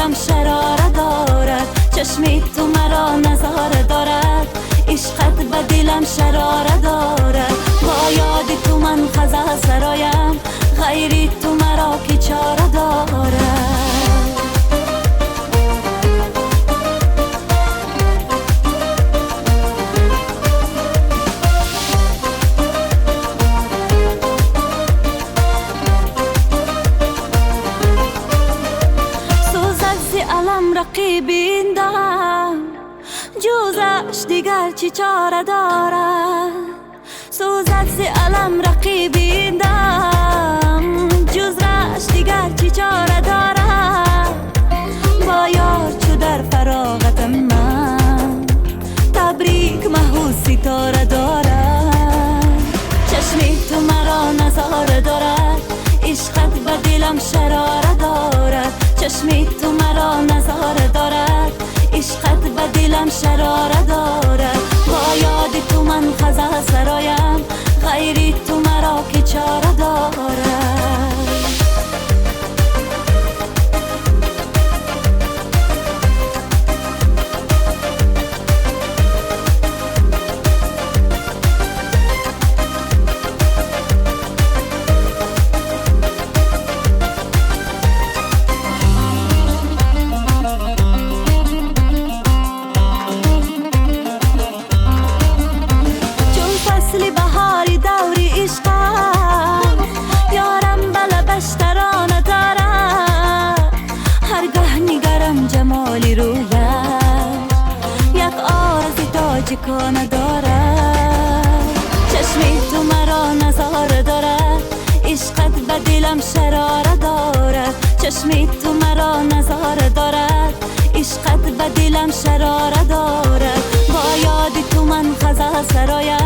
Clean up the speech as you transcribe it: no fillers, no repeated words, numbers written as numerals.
دلم شراره دارد، چشمی تو مرا نظاره دارد، عشقت به دلم شراره دارد. با یاد تو من خزه سرایم، غیری تو مرا که چاره دارد. علم رقیبین دارم، جوزش دیگر چی چاره دارد. سوزد ز علم رقیبین دارم، جوزش دیگر چی چاره دارد. با یار چو در فراغت من، تبریک مهو ستاره دارد. چشمی تو مرا نظاره دارد، عشقت به دلم شراره دارد. چشمی تو مرا نظاره دارد، عشقت به دلم شراره دارد. با یاد تو من خزه سرایم، غیری تو مرا که چاره دارد. بهاری دوری عشقم، یارم بلبش ترانه دارد. هرگاه نگرم جمالی رویش، یک آرزی تاج کنه دارد. چشمی تو مرا نظاره دارد، عشقت به دلم شراره دارد. چشمی تو مرا نظاره دارد، عشقت به دلم شراره دارد. با یاد تو من خزه سرایم،